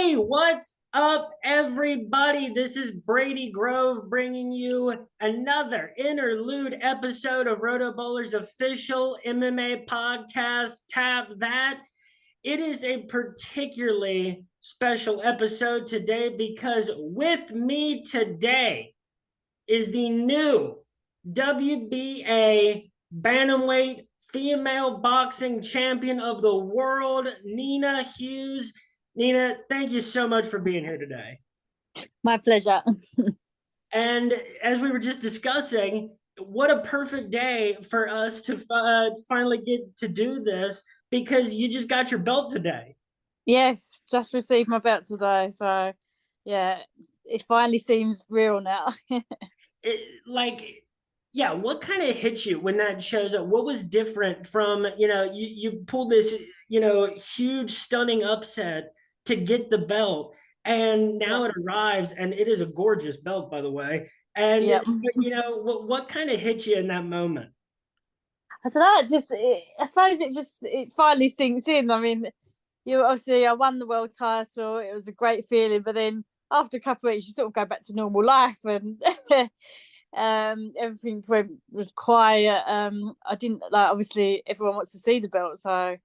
Hey, what's up, everybody? This is Brady Grove bringing you another interlude episode of RotoBowler's official MMA podcast. Tap that. It is a particularly special episode today because with me today is the new WBA Bantamweight female boxing champion of the world, Nina Hughes. Nina, thank you so much for being here today. My pleasure. And as we were just discussing, what a perfect day for us to finally get to do this because you just got your belt today. Yes, just received my belt today. So, yeah, it finally seems real now. Yeah, what kind of hits you when that shows up? What was different from, you pulled this, huge, stunning upset to get the belt, and now Yeah. it arrives, and it is a gorgeous belt, by the way. And, Yeah. what kind of hits you in that moment? I don't know. I suppose it finally sinks in. I mean, I won the world title. It was a great feeling. But then after a couple of weeks, you sort of go back to normal life and everything was quiet. I didn't like, obviously, everyone wants to see the belt. So,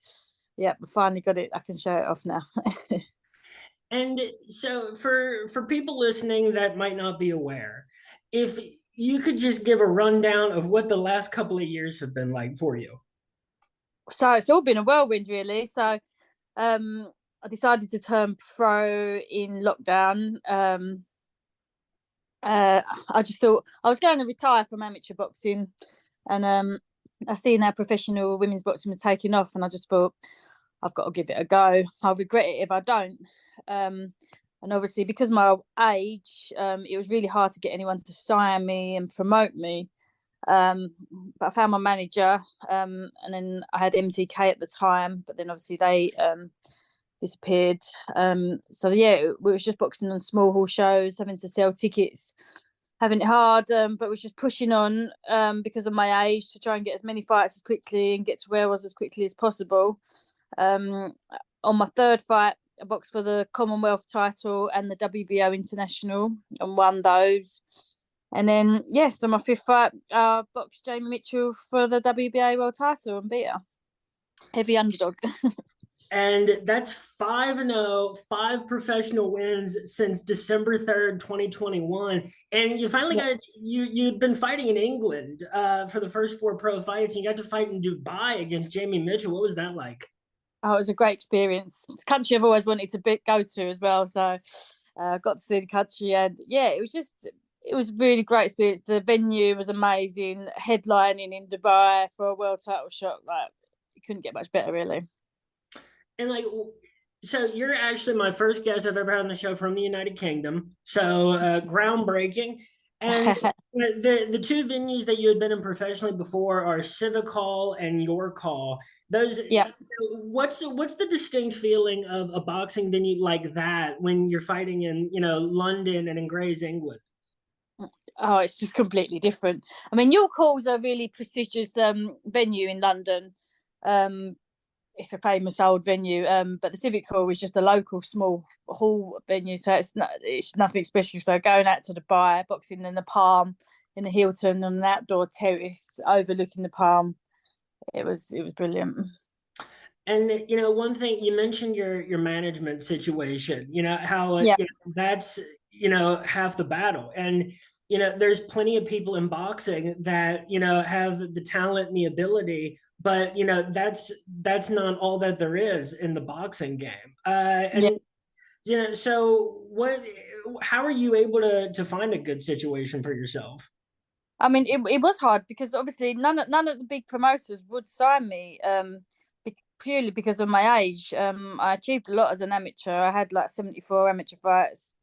yeah, we finally got it. I can show it off now. And so for people listening that might not be aware, if you could just give a rundown of what the last couple of years have been like for you. So it's all been a whirlwind, really. So I decided to turn pro in lockdown. I just thought I was going to retire from amateur boxing, and I seen how professional women's boxing was taking off, and I just thought I've got to give it a go. I'll regret it if I don't. And obviously, because of my age, it was really hard to get anyone to sign me and promote me. But I found my manager, and then I had MTK at the time, but then obviously they disappeared. So yeah, we was just boxing on small hall shows, having to sell tickets, having it hard, but was just pushing on because of my age to try and get as many fights as quickly and get to where I was as quickly as possible. On my third fight, I boxed for the Commonwealth title and the WBO International and won those. And then, yes, on my fifth fight, I boxed Jamie Mitchell for the WBA world title and beat her. Heavy underdog. And that's 5-0, 5 professional wins since December 3rd, 2021. And you finally got you'd been fighting in England for the first 4 pro fights. And you got to fight in Dubai against Jamie Mitchell. What was that like? Oh, it was a great experience. It's a country I've always wanted to go to as well. So I got to see the country, and yeah, it was a really great experience. The venue was amazing. Headlining in Dubai for a world title shot, like you couldn't get much better, really. And so you're actually my first guest I've ever had on the show from the United Kingdom. So groundbreaking. And the two venues that you had been in professionally before are Civic Hall and York Hall. Those, Yeah. what's the distinct feeling of a boxing venue like that when you're fighting in London and in Grays, England? Oh, it's just completely different. I mean, York Hall's a really prestigious venue in London. It's a famous old venue, but the Civic Hall is just a local small hall venue, so it's nothing special. So going out to Dubai, boxing in the Palm, in the Hilton, on an outdoor terrace overlooking the Palm, it was brilliant. And one thing you mentioned your management situation. How Yeah. that's half the battle, and there's plenty of people in boxing that have the talent and the ability, but that's not all that there is in the boxing game. Yeah. And so how are you able to find a good situation for yourself? I mean, it was hard because obviously none of the big promoters would sign me, purely because of my age. I achieved a lot as an amateur. I had like 74 amateur fights,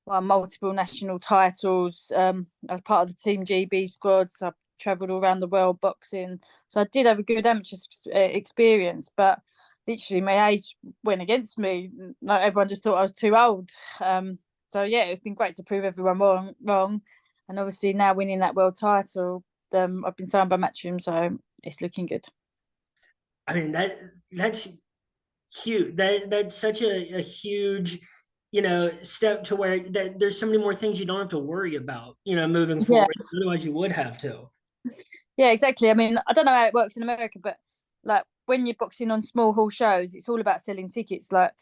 won multiple national titles. I was part of the Team GB squad, so I travelled all around the world boxing. So I did have a good amateur experience, but literally my age went against me. Like everyone just thought I was too old. So yeah, it's been great to prove everyone wrong. And obviously now winning that world title, I've been signed by Matchroom, so it's looking good. I mean that's huge. That's such a huge step to where that there's so many more things you don't have to worry about, moving Yeah, forward. Otherwise, you would have to. yeah, exactly. I mean, I don't know how it works in America, but like when you're boxing on small hall shows, it's all about selling tickets. Like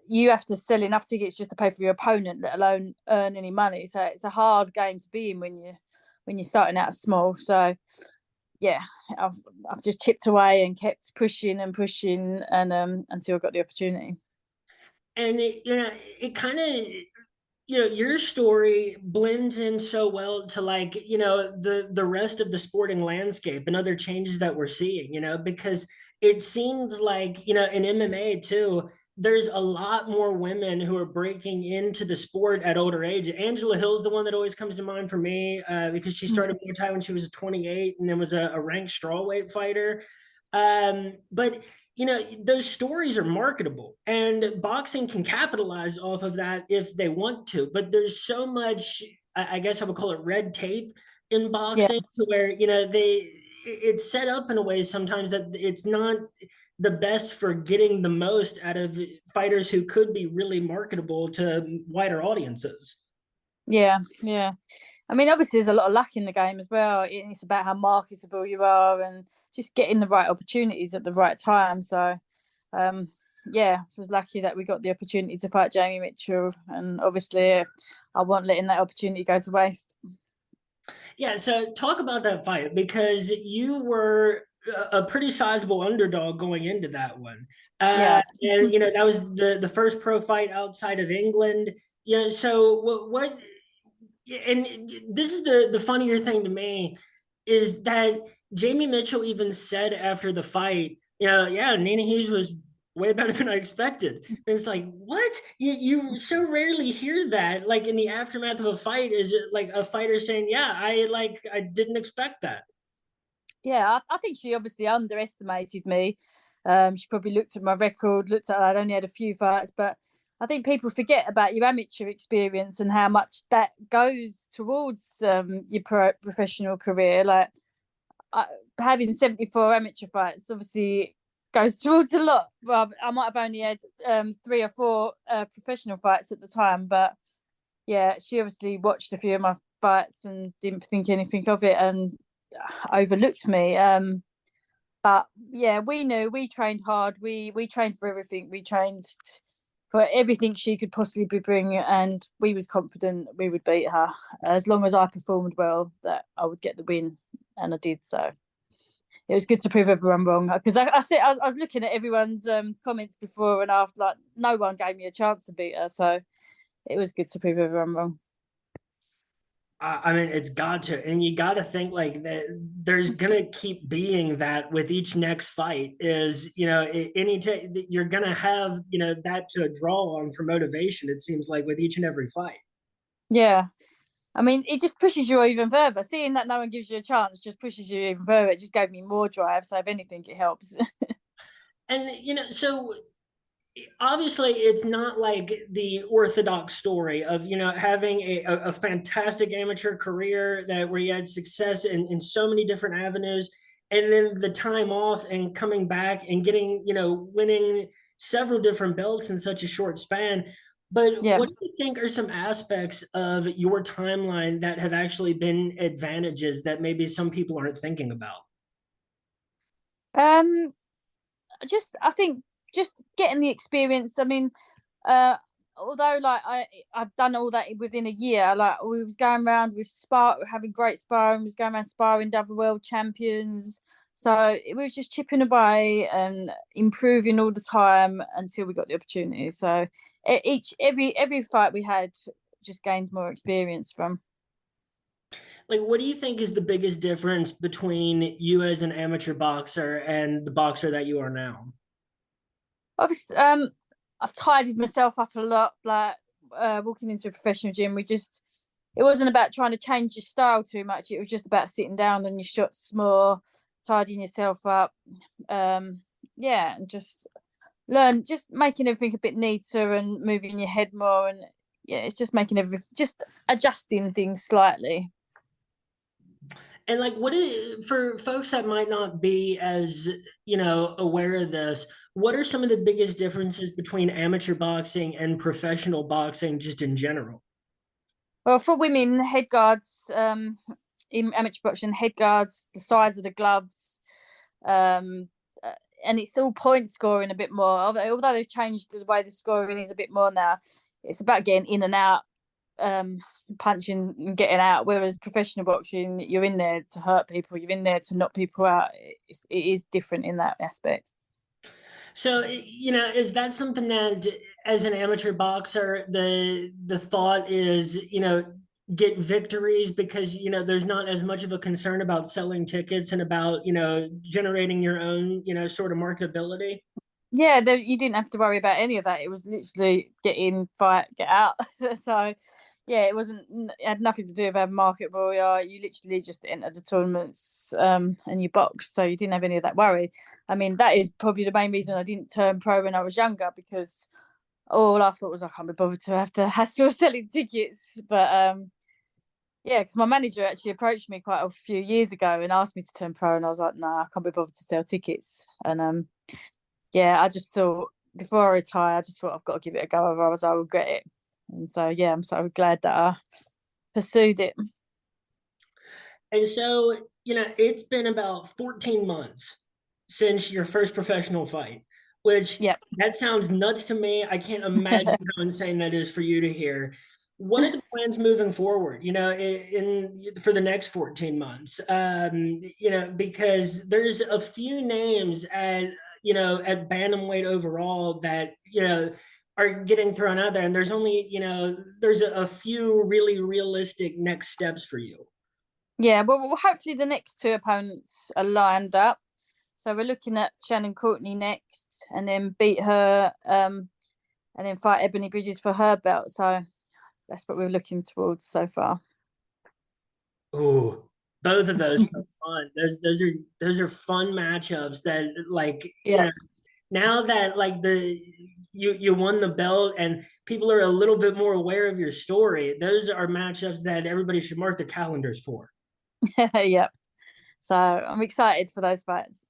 you have to sell enough tickets just to pay for your opponent, let alone earn any money. So it's a hard game to be in when you're starting out small. So yeah, I've just chipped away and kept pushing and pushing, and until I got the opportunity. And it kind of, your story blends in so well to, like, the rest of the sporting landscape and other changes that we're seeing, because it seems like, in MMA too, there's a lot more women who are breaking into the sport at older age. Angela Hill's the one that always comes to mind for me, because she started Muay Thai when she was 28 and then was a ranked strawweight fighter. But those stories are marketable, and boxing can capitalize off of that if they want to. But there's so much, I guess I would call it, red tape in Yeah, boxing, to where it's set up in a way sometimes that it's not the best for getting the most out of fighters who could be really marketable to wider audiences. yeah. I mean, obviously, there's a lot of luck in the game as well. It's about how marketable you are and just getting the right opportunities at the right time. So, um, yeah, I was lucky that we got the opportunity to fight Jamie Mitchell, and obviously, I wasn't letting that opportunity go to waste. Yeah, so talk about that fight, because you were a pretty sizable underdog going into that one. Yeah. And that was the first pro fight outside of England. Yeah, so what and this is the funnier thing to me, is that Jamie Mitchell even said after the fight, yeah, Nina Hughes was way better than I expected. And it's like, what? You so rarely hear that, like, in the aftermath of a fight, is it like a fighter saying, yeah, I didn't expect that. Yeah, I think she obviously underestimated me. She probably looked at my record, looked at I'd only had a few fights, but I think people forget about your amateur experience and how much that goes towards your professional career. Like I, having 74 amateur fights obviously goes towards a lot. Well, I might have only had 3 or 4 professional fights at the time, but yeah, she obviously watched a few of my fights and didn't think anything of it and overlooked me. But yeah, we knew we trained hard. We trained for everything. We trained for everything she could possibly bring, and we was confident we would beat her as long as I performed well. That I would get the win, and I did. So it was good to prove everyone wrong, because I was looking at everyone's comments before and after. Like no one gave me a chance to beat her, so it was good to prove everyone wrong. I mean, it's got to, and you got to think like that. There's gonna keep being that with each next fight. Is you're gonna have that to draw on for motivation. It seems like with each and every fight. Yeah, I mean, it just pushes you even further. Seeing that no one gives you a chance just pushes you even further. It just gave me more drive. So if anything, it helps. And so obviously it's not like the orthodox story of having a fantastic amateur career, that where you had success in so many different avenues, and then the time off and coming back and getting winning several different belts in such a short span. But Yeah. what do you think are some aspects of your timeline that have actually been advantages that maybe some people aren't thinking about? Um, I think just getting the experience. I mean, uh, although like I've done all that within a year. Like we was going around with having great sparring. We was going around sparring double world champions. So it was just chipping away and improving all the time until we got the opportunity. So every fight we had just gained more experience from. Like, what do you think is the biggest difference between you as an amateur boxer and the boxer that you are now? Obviously, I've tidied myself up a lot. Like walking into a professional gym, it wasn't about trying to change your style too much. It was just about sitting down on your shots more, tidying yourself up. Yeah, and just making everything a bit neater and moving your head more. And yeah, it's just making just adjusting things slightly. And like, what is for folks that might not be as, aware of this, what are some of the biggest differences between amateur boxing and professional boxing just in general? Well, for women, head guards, in amateur boxing, head guards, the size of the gloves, um, uh, and it's all point scoring a bit more. Although they've changed the way the scoring is a bit more now, it's about getting in and out, punching and getting out. Whereas professional boxing, you're in there to hurt people, you're in there to knock people out. It is different in that aspect. So, is that something that as an amateur boxer, the thought is, get victories because, there's not as much of a concern about selling tickets and about, generating your own, sort of marketability? Yeah, you didn't have to worry about any of that. It was literally get in, fight, get out. So, yeah, it had nothing to do with having marketable. You literally just entered the tournaments, and you boxed, so you didn't have any of that worry. I mean, that is probably the main reason I didn't turn pro when I was younger, because all I thought was I can't be bothered to have the hassle of selling tickets. But yeah, because my manager actually approached me quite a few years ago and asked me to turn pro, and I was like, no, I can't be bothered to sell tickets. And yeah, I just thought before I retire, I just thought I've got to give it a go, otherwise I'll regret it. And so yeah, I'm so glad that I pursued it. And so, it's been about 14 months since your first professional fight, which Yep. that sounds nuts to me. I can't imagine how insane that is for you to hear. What are the plans moving forward, for the next 14 months? Because there's a few names at Bantamweight overall that, are getting thrown out there. And there's only, there's a few really realistic next steps for you. Yeah, well, hopefully the next two opponents are lined up. So we're looking at Shannon Courtney next, and then beat her, and then fight Ebony Bridges for her belt. So that's what we're looking towards so far. Ooh, both of those are fun. Those are fun matchups that, like, Yeah. now that like you won the belt and people are a little bit more aware of your story, those are matchups that everybody should mark their calendars for. Yep. So I'm excited for those fights.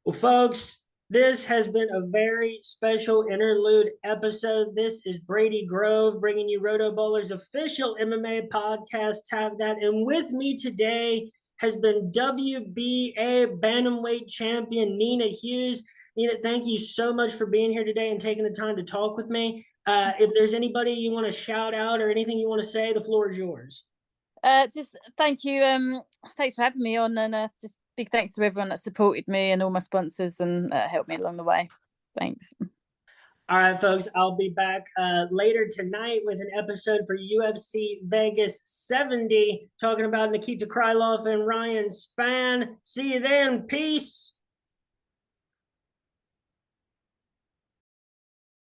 Well, folks, this has been a very special interlude episode. This is Brady Grove bringing you Roto Bowler's official MMA podcast. Have that. And with me today has been WBA Bantamweight champion Nina Hughes. Nina, thank you so much for being here today and taking the time to talk with me. If there's anybody you want to shout out or anything you want to say, the floor is yours. Just thank you. Thanks for having me on, and just big thanks to everyone that supported me and all my sponsors and helped me along the way. Thanks. All right, folks, I'll be back later tonight with an episode for UFC Vegas 70, talking about Nikita Krylov and Ryan Spann. See you then. Peace.